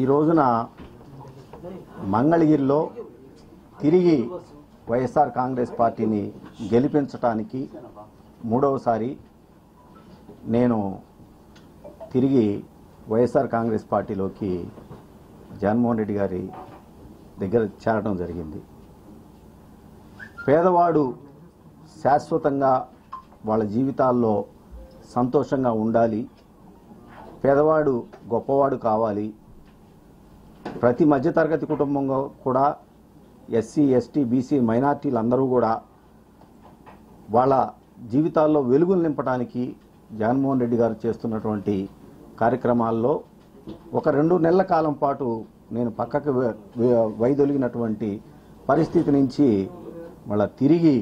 ఈ రోజున మంగళగిరిలో తిరిగి వైఎస్ఆర్ కాంగ్రెస్ పార్టీని గెలిపించడానికి మూడవసారి నేను తిరిగి వైఎస్ఆర్ కాంగ్రెస్ పార్టీలోకి జగన్మోహన్ రెడ్డి గారి దగ్గర చేరడం జరిగింది. పేదవాడు శాశ్వతంగా వాళ్ళ జీవితాల్లో సంతోషంగా ఉండాలి, పేదవాడు గొప్పవాడు కావాలి, ప్రతి మధ్యతరగతి కుటుంబంలో కూడా ఎస్సీ ఎస్టీ బీసీ మైనార్టీలు అందరూ కూడా వాళ్ళ జీవితాల్లో వెలుగులు నింపడానికి జగన్మోహన్ రెడ్డి గారు చేస్తున్నటువంటి కార్యక్రమాల్లో ఒక 2 నెలల కాలం పాటు నేను పక్కకు వైదొలిగినటువంటి పరిస్థితి నుంచి మళ్ళా తిరిగి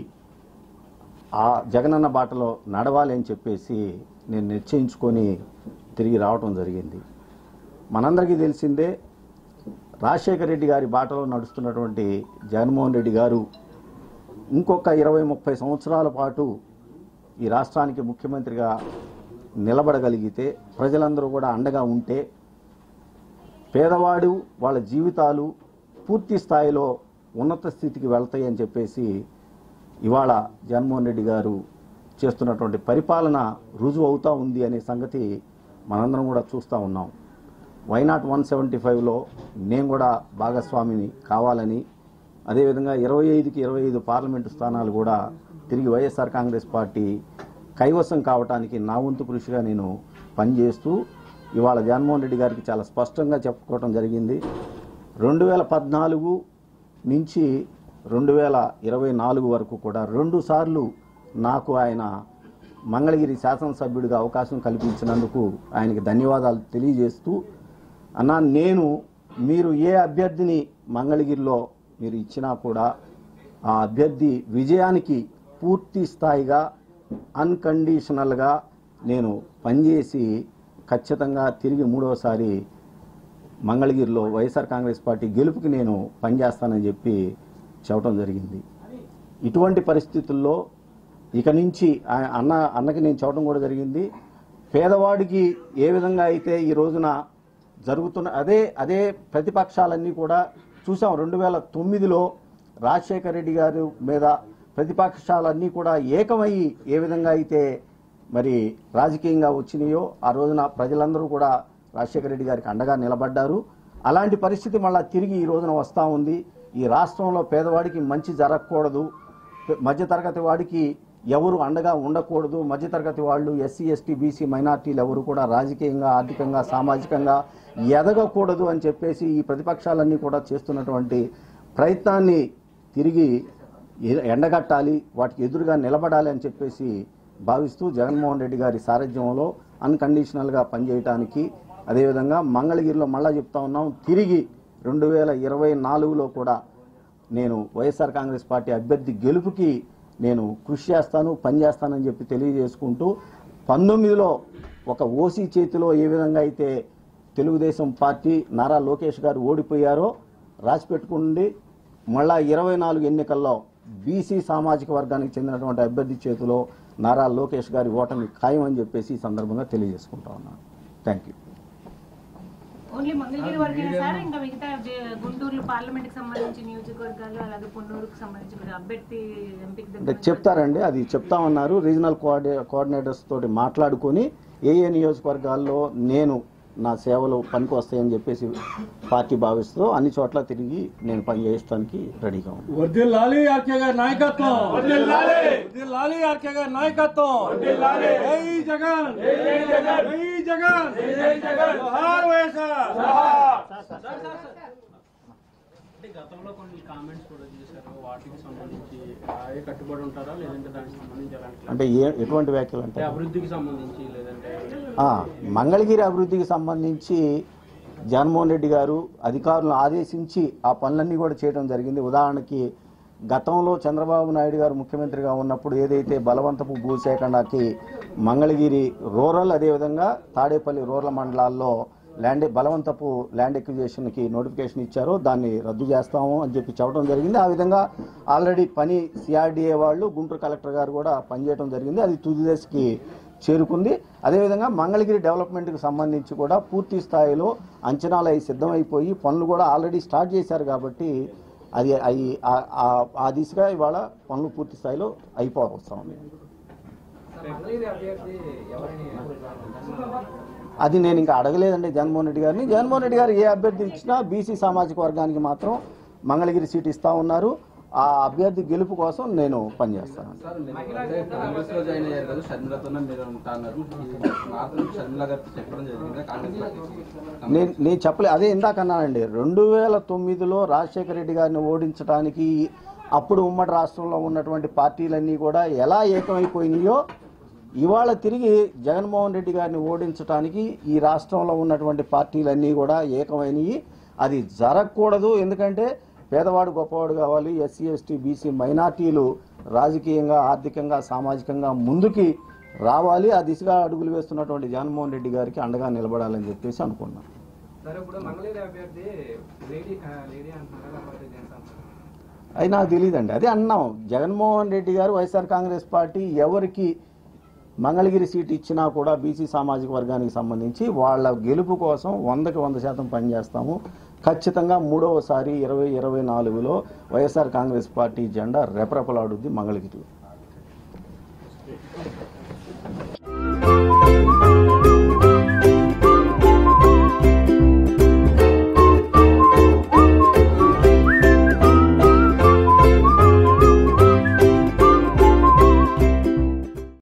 ఆ జగనన్న బాటలో నడవాలి అని చెప్పేసి నేను నిశ్చయించుకొని తిరిగి రావటం జరిగింది. మనందరికీ తెలిసిందే, రాజశేఖర రెడ్డి గారి బాటలో నడుస్తున్నటువంటి జగన్మోహన్ రెడ్డి గారు ఇంకొక 20-30 సంవత్సరాల పాటు ఈ రాష్ట్రానికి ముఖ్యమంత్రిగా నిలబడగలిగితే, ప్రజలందరూ కూడా అండగా ఉంటే పేదవాడు వాళ్ళ జీవితాలు పూర్తి స్థాయిలో ఉన్నత స్థితికి వెళ్తాయి అని చెప్పేసి ఇవాళ జగన్మోహన్ రెడ్డి గారు చేస్తున్నటువంటి పరిపాలన రుజువు అవుతూ ఉంది అనే సంగతి మనందరం కూడా చూస్తూ ఉన్నాం. వైనాట్ 175లో నేను కూడా భాగస్వామిని కావాలని, అదేవిధంగా 25కి 25 పార్లమెంటు స్థానాలు కూడా తిరిగి వైఎస్ఆర్ కాంగ్రెస్ పార్టీ కైవసం కావడానికి నా వంతు కృషిగా నేను పనిచేస్తూ ఇవాళ జగన్మోహన్ రెడ్డి గారికి చాలా స్పష్టంగా చెప్పుకోవడం జరిగింది. 2014 నుంచి 2024 వరకు కూడా 2 సార్లు నాకు ఆయన మంగళగిరి శాసనసభ్యుడిగా అవకాశం కల్పించినందుకు ఆయనకి ధన్యవాదాలు తెలియజేస్తూ, అన్నా మీరు ఏ అభ్యర్థిని మంగళగిరిలో మీరు ఇచ్చినా కూడా ఆ అభ్యర్థి విజయానికి పూర్తి స్థాయిగా అన్కండిషనల్గా నేను పనిచేసి ఖచ్చితంగా తిరిగి మూడవసారి మంగళగిరిలో వైఎస్ఆర్ కాంగ్రెస్ పార్టీ గెలుపుకి నేను పనిచేస్తానని చెప్పి చెప్పడం జరిగింది. ఇటువంటి పరిస్థితుల్లో ఇక నుంచి అన్నకి నేను చెప్పడం కూడా జరిగింది, పేదవాడికి ఏ విధంగా అయితే ఈ రోజున జరుగుతున్న అదే ప్రతిపక్షాలన్నీ కూడా చూసాం. 2009లో రాజశేఖర రెడ్డి గారి మీద ప్రతిపక్షాలన్నీ కూడా ఏకమయ్యి ఏ విధంగా అయితే మరి రాజకీయంగా వచ్చినాయో ఆ రోజున ప్రజలందరూ కూడా రాజశేఖర రెడ్డి గారికి అండగా నిలబడ్డారు. అలాంటి పరిస్థితి మళ్ళా తిరిగి ఈ రోజున వస్తూ ఉంది. ఈ రాష్ట్రంలో పేదవాడికి మంచి జరగకూడదు, మధ్యతరగతి వాడికి ఎవరు అండగా ఉండకూడదు, మధ్యతరగతి వాళ్ళు ఎస్సీ ఎస్టీ బీసీ మైనార్టీలు ఎవరు కూడా రాజకీయంగా ఆర్థికంగా సామాజికంగా ఎదగకూడదు అని చెప్పేసి ఈ ప్రతిపక్షాలన్నీ కూడా చేస్తున్నటువంటి ప్రయత్నాన్ని తిరిగి ఎండగట్టాలి, వాటికి ఎదురుగా నిలబడాలి అని చెప్పేసి భావిస్తూ జగన్మోహన్ రెడ్డి గారి సారథ్యంలో అన్కండిషనల్గా పనిచేయడానికి, అదేవిధంగా మంగళగిరిలో మళ్ళా చెప్తా ఉన్నాం, తిరిగి 2024లో కూడా నేను వైఎస్ఆర్ కాంగ్రెస్ పార్టీ అభ్యర్థి గెలుపుకి నేను కృషి చేస్తాను, పనిచేస్తానని చెప్పి తెలియజేసుకుంటూ, 19లో ఒక ఓసీ చేతిలో ఏ విధంగా అయితే తెలుగుదేశం పార్టీ నారా లోకేష్ గారు ఓడిపోయారో రాసిపెట్టుకుండి, మళ్ళా 24 ఎన్నికల్లో బీసీ సామాజిక వర్గానికి చెందినటువంటి అభ్యర్థి చేతిలో నారా లోకేష్ గారి ఓటమి ఖాయం అని చెప్పేసి ఈ సందర్భంగా తెలియజేసుకుంటా ఉన్నాను. Thank you. ఓన్లీ మంగళగిరి వరకేనా సార్, ఇంకా మిగతా గుంటూరు పార్లమెంట్కి సంబంధించి నియోజకవర్గాలు అలాగే పొన్నూరుకు సంబంధించి అభ్యర్థి ఎంపిక చెప్తారండి, అది చెప్తామన్నారు. రీజనల్ కోఆర్డినేటర్స్ తోటి మాట్లాడుకొని ఏ నియోజకవర్గాల్లో నేను నా సేవలు పనికి వస్తాయని చెప్పేసి పార్టీ భావిస్తూ అన్ని చోట్ల తిరిగి నేను పనిచేయడానికి రెడీగా ఉన్నాను. వర్ధిల్లాలి ఆర్కే గారి నాయకత్వం, వర్ధిల్లాలి ఆర్కే గారి నాయకత్వం, జై జగన్, జై జగన్, జై జగన్, జై జగన్, జోహార్ వైఎస్ఆర్. గతంలో కొన్ని కామెంట్స్ కూడా చేశారు, వాటికి సంబంధించి కట్టుబడి ఉంటారా లేదంటే దానికి సంబంధించి అంటే ఎటువంటి వ్యాఖ్యలు అంటే అభివృద్ధికి సంబంధించి లేదంటే మంగళగిరి అభివృద్ధికి సంబంధించి జగన్మోహన్ రెడ్డి గారు అధికారులను ఆదేశించి ఆ పనులన్నీ కూడా చేయడం జరిగింది. ఉదాహరణకి గతంలో చంద్రబాబు నాయుడు గారు ముఖ్యమంత్రిగా ఉన్నప్పుడు ఏదైతే బలవంతపు భూసేకరణకి మంగళగిరి రూరల్, అదేవిధంగా తాడేపల్లి రూరల్ మండలాల్లో బలవంతపు ల్యాండ్ ఎక్విజిషన్కి నోటిఫికేషన్ ఇచ్చారో దాన్ని రద్దు చేస్తాము అని చెప్పి చెప్పడం జరిగింది. ఆ విధంగా ఆల్రెడీ పని సిఆర్డీఏ వాళ్ళు, గుంటూరు కలెక్టర్ గారు కూడా పనిచేయడం జరిగింది. అది తుది దశకి చేరుకుంది. అదేవిధంగా మంగళగిరి డెవలప్మెంట్కి సంబంధించి కూడా పూర్తి స్థాయిలో అంచనాలు అవి సిద్ధమైపోయి పనులు కూడా ఆల్రెడీ స్టార్ట్ చేశారు కాబట్టి అది ఆ దిశగా ఇవాళ పనులు పూర్తి స్థాయిలో అయిపోవస్తుంది. అది నేను ఇంకా అడగలేదండి జగన్మోహన్ రెడ్డి గారిని. జగన్మోహన్ రెడ్డి గారు ఏ అభ్యర్థి ఇచ్చినా బీసీ సామాజిక వర్గానికి మాత్రం మంగళగిరి సీట్ ఇస్తా ఉన్నారు. ఆ అభ్యర్థి గెలుపు కోసం నేను పనిచేస్తాను. నేను చెప్పలే, అదే ఇందాక అన్నానండి. 2009లో రాజశేఖర రెడ్డి గారిని ఓడించడానికి అప్పుడు ఉమ్మడి రాష్ట్రంలో ఉన్నటువంటి పార్టీలన్నీ కూడా ఎలా ఏకమైపోయినాయో ఇవాళ తిరిగి జగన్మోహన్ రెడ్డి గారిని ఓడించడానికి ఈ రాష్ట్రంలో ఉన్నటువంటి పార్టీలన్నీ కూడా ఏకమైనవి. అది జరగకూడదు. ఎందుకంటే పేదవాడు గొప్పవాడు కావాలి, ఎస్సీ ఎస్టీ బీసీ మైనార్టీలు రాజకీయంగా ఆర్థికంగా సామాజికంగా ముందుకి రావాలి. ఆ దిశగా అడుగులు వేస్తున్నటువంటి జగన్మోహన్ రెడ్డి గారికి అండగా నిలబడాలని చెప్పేసి అనుకున్నాను. అది నాకు తెలియదండి. అదే అన్నాం, జగన్మోహన్ రెడ్డి గారు వైఎస్ఆర్ కాంగ్రెస్ పార్టీ ఎవరికి మంగళగిరి సీట్ ఇచ్చినా కూడా బీసీ సామాజిక వర్గానికి సంబంధించి వాళ్ళ గెలుపు కోసం 100కి 100% పనిచేస్తాము. ఖచ్చితంగా మూడవసారి 2024లో వైఎస్ఆర్ కాంగ్రెస్ పార్టీ జెండా రెపరెపలాడుద్ది మంగళగిరిలో.